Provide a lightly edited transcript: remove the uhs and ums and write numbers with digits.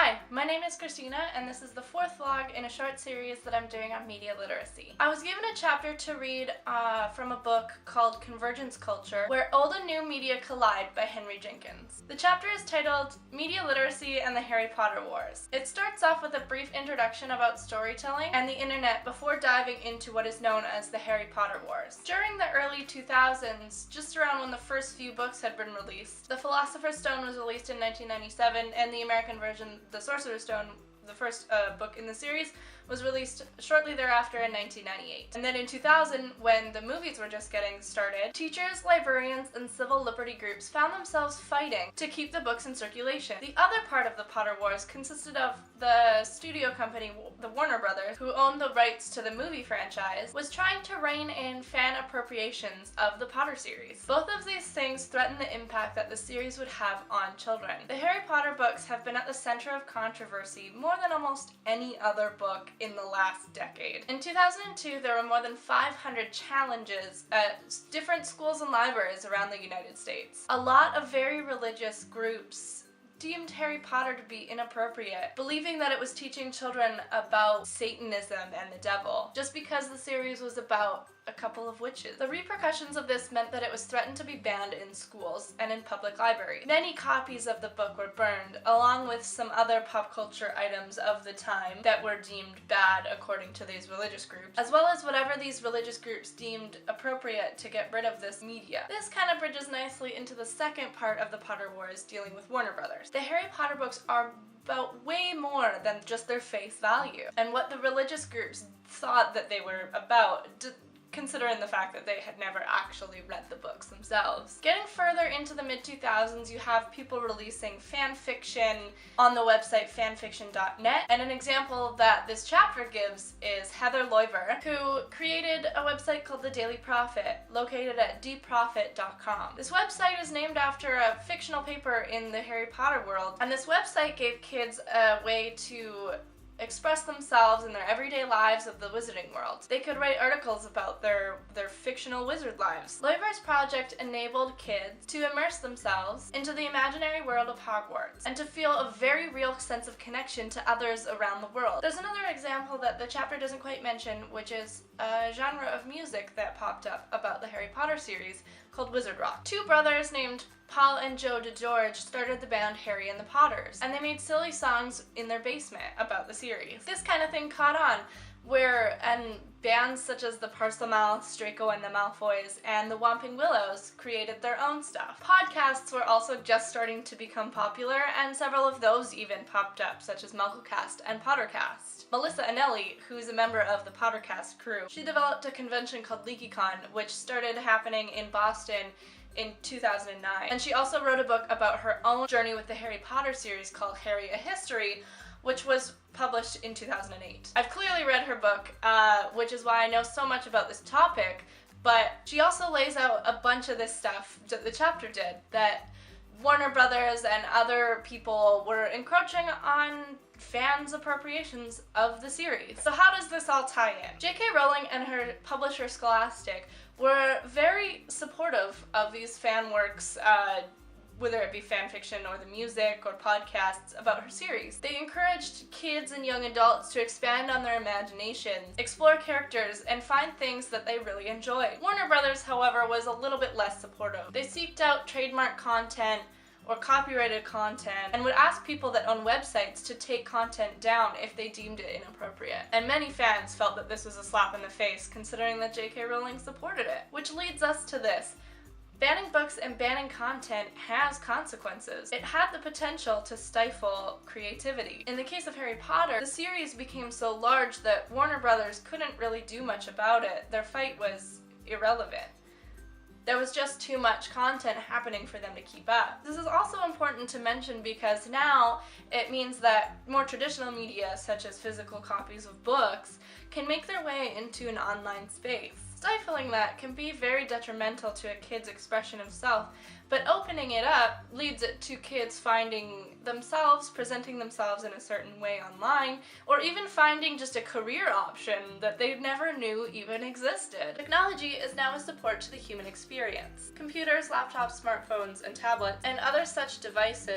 Hi, my name is Christina, and this is the fourth vlog in a short series that I'm doing on media literacy. I was given a chapter to read from a book called Convergence Culture, Where Old and New Media Collide by Henry Jenkins. The chapter is titled Media Literacy and the Harry Potter Wars. It starts off with a brief introduction about storytelling and the internet before diving into what is known as the Harry Potter Wars. During the early 2000s, just around when the first few books had been released, The Philosopher's Stone was released in 1997, and the American version, The Sorcerer's Stone, the first book in the series, was released shortly thereafter in 1998. And then in 2000, when the movies were just getting started, teachers, librarians, and civil liberty groups found themselves fighting to keep the books in circulation. The other part of the Potter Wars consisted of the studio company, the Warner Brothers, who owned the rights to the movie franchise, was trying to rein in fan appropriations of the Potter series. Both of these things threatened the impact that the series would have on children. The Harry Potter books have been at the center of controversy more than almost any other book in the last decade. In 2002, there were more than 500 challenges at different schools and libraries around the United States. A lot of very religious groups deemed Harry Potter to be inappropriate, believing that it was teaching children about Satanism and the devil, just because the series was about a couple of witches. The repercussions of this meant that it was threatened to be banned in schools and in public libraries. Many copies of the book were burned, along with some other pop culture items of the time that were deemed bad according to these religious groups, as well as whatever these religious groups deemed appropriate to get rid of this media. This kind of bridges nicely into the second part of the Potter Wars, dealing with Warner Brothers. The Harry Potter books are about way more than just their face value, and what the religious groups thought that they were about, considering the fact that they had never actually read the books themselves. Getting further into the mid-2000s, you have people releasing fan fiction on the website fanfiction.net, and an example that this chapter gives is Heather Loiver, who created a website called The Daily Prophet, located at dprophet.com. This website is named after a fictional paper in the Harry Potter world, and this website gave kids a way to express themselves in their everyday lives of the wizarding world. They could write articles about their fictional wizard lives. Loiver's project enabled kids to immerse themselves into the imaginary world of Hogwarts and to feel a very real sense of connection to others around the world. There's another example that the chapter doesn't quite mention, which is a genre of music that popped up about the Harry Potter series called Wizard Rock. Two brothers named Paul and Joe DeGeorge started the band Harry and the Potters, and they made silly songs in their basement about the series. This kind of thing caught on, and bands such as the Parselmouths, Draco and the Malfoys, and the Whomping Willows created their own stuff. Podcasts were also just starting to become popular, and several of those even popped up, such as Mugglecast and Pottercast. Melissa Anelli, who's a member of the Pottercast crew, she developed a convention called LeakyCon, which started happening in Boston in 2009. And she also wrote a book about her own journey with the Harry Potter series called Harry: A History, which was published in 2008. I've clearly read her book, which is why I know so much about this topic, but she also lays out a bunch of this stuff that the chapter did, that Warner Brothers and other people were encroaching on fans' appropriations of the series. So how does this all tie in? J.K. Rowling and her publisher Scholastic were very supportive of these fan works, whether it be fan fiction or the music or podcasts about her series. They encouraged kids and young adults to expand on their imagination, explore characters, and find things that they really enjoyed. Warner Brothers, however, was a little bit less supportive. They seeked out trademark content or copyrighted content, and would ask people that own websites to take content down if they deemed it inappropriate. And many fans felt that this was a slap in the face, considering that J.K. Rowling supported it. Which leads us to this. Banning books and banning content has consequences. It had the potential to stifle creativity. In the case of Harry Potter, the series became so large that Warner Brothers couldn't really do much about it. Their fight was irrelevant. There was just too much content happening for them to keep up. This is also important to mention because now it means that more traditional media, such as physical copies of books, can make their way into an online space. Stifling that can be very detrimental to a kid's expression of self, but opening it up leads it to kids finding themselves, presenting themselves in a certain way online, or even finding just a career option that they never knew even existed. Technology is now a support to the human experience. Computers, laptops, smartphones, and tablets, and other such devices